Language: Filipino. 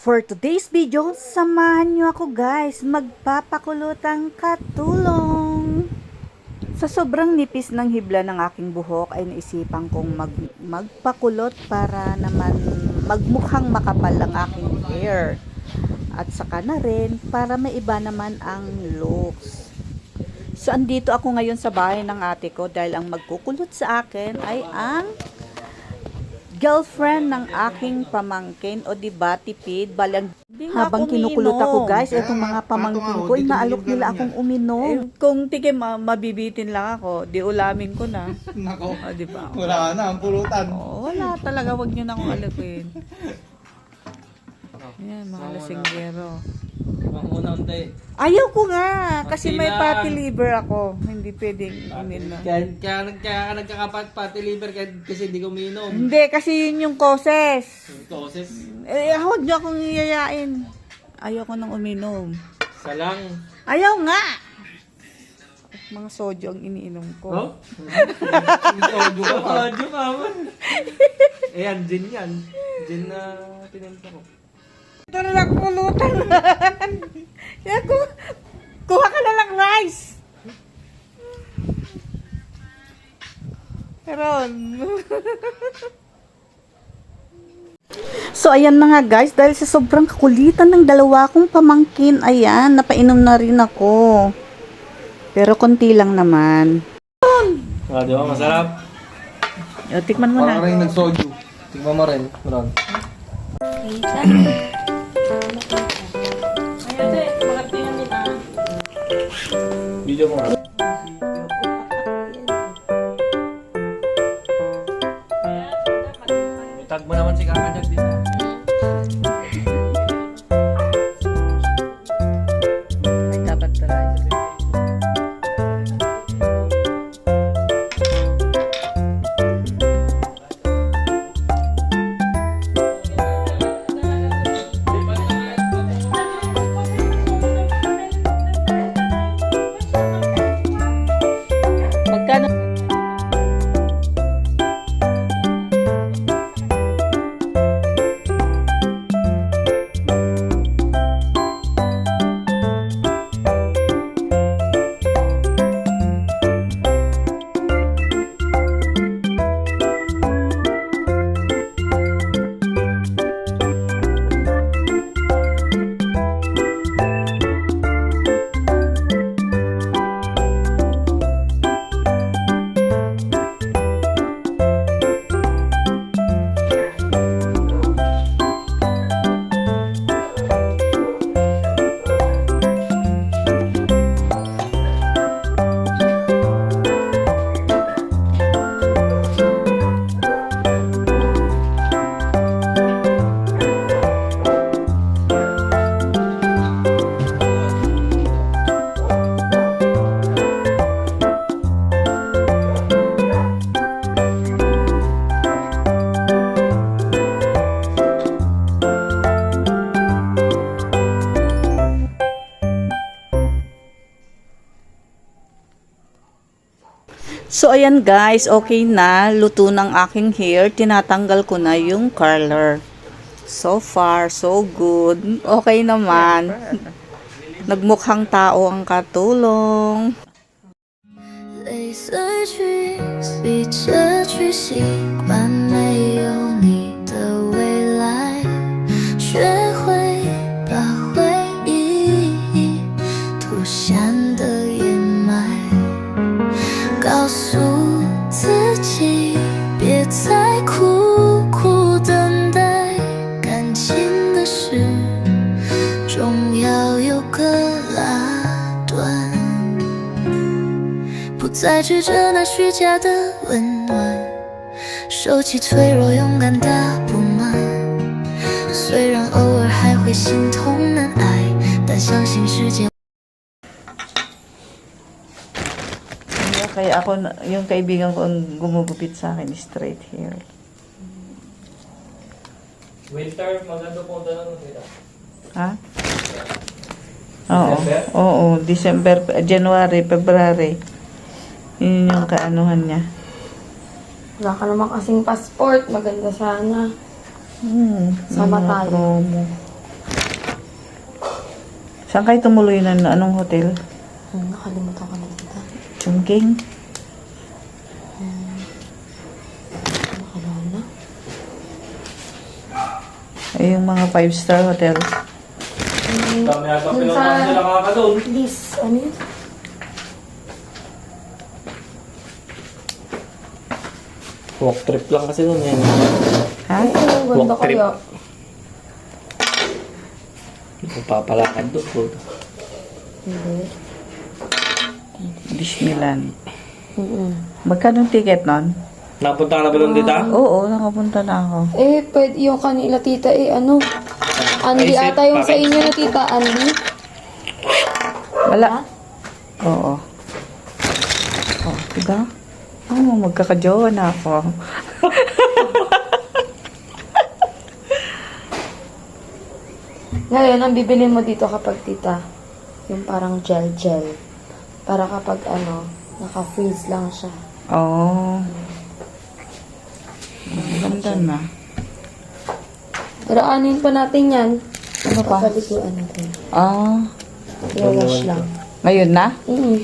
For today's video, samahan nyo ako guys, magpapakulutang katulong. Sa sobrang nipis ng hibla ng aking buhok ay naisipan kong magpakulot para naman magmukhang makapal ang aking hair. At saka na rin para may iba naman ang looks. So andito ako ngayon sa bahay ng ate ko dahil ang magkukulot sa akin ay ang girlfriend ng aking pamangkin, o diba tipid balang. Habang kinukulot ako guys, itong mga pamangkin ko, inaalok nila akong uminom. Kung tikim mabibitin lang ako, di ulamin ko na. Nako, Diba? wala na ang pulutan. Wala talaga, wag nyo na akong alapin. Yan, mga lasinggero. Manguna unti. Ayaw ko nga, kasi may Matilang. fatty liver ako. Hindi pwedeng uminom. Kaya nagkakapat pati liver kasi hindi ko uminom. Hindi, kasi yun yung causes. Toses. Huwag nyo akong iyayain. Ayaw ko nang uminom. Salang. Ayaw nga! Mga sojo ang iniinom ko. Oh? Sojo ka pa. Sojo ka man. Ayan, gin yan. Gin na pinunta ko. Ito na lang pulutan. Kaya kuha ka na lang rice. Pero so ayan na nga guys, dahil sa sobrang kakulitan ng dalawa kong pamangkin, ayan, napainom na rin ako. Pero konti lang naman. Ah, di ba? Masarap. O, tikman mo na. Parang rin nag-soju. Tingnan mo rin. Maran. Video mo nga. Tag mo naman si Kakajag dito. Ay, dapat rice. Magkano? So, ayan guys, okay na. Luto ng aking hair. Tinatanggal ko na yung curler. So far, so good. Okay naman. Nagmukhang tao ang katulong. 类似去逼着去习惯没有你的未来，学会把回忆涂显得掩埋，告诉自己别再苦苦等待，感情的事总要有个拉断。不再执着那虚假的温暖，收起脆弱，勇敢的不满。虽然偶尔还会心痛难挨，但相信世界。 Kaya ako, yung kaibigan ko ang gumugupit sa akin, straight hair. Winter, maganda po doon nila. Ha? Oo. Oo, December, January, February. Yun yung kaanuhan niya. Wala ka naman kasing passport. Maganda sana. Sama Sama tayo. Promo. Saan kayo tumuloy na anong hotel? Nakalimutan ko na tita. Chungking? Nakalaman na. Ay, yung mga 5-star hotel. Dami yata Dun pinuntahan sa- sila kakadon. Please, ano yun? Walk trip lang kasi nun yan. Ha? Ay, ang ganda Walk trip. kaya. Papalakad doon po. Hindi. Disneyland. Mm-mm. Magkano ang ticket nun? Napunta ka na ba doon, tita? Oo, nakapunta na ako. Eh, pwede yung kanila tita ano? Andy Paisip, ata yung sa pakiisip. inyo na tita, Andy. Wala. Oo. Oh, diba? Oh, magkakajowa na ako. Ngayon, ang bibili mo dito kapag tita, yung parang gel-gel. Para kapag naka-freeze lang siya. Oh. Ang ganda na. Pero anin pa natin yan. Ano pa? Papaliguan natin. Ah. I-wash lang. Ngayon na? Mm.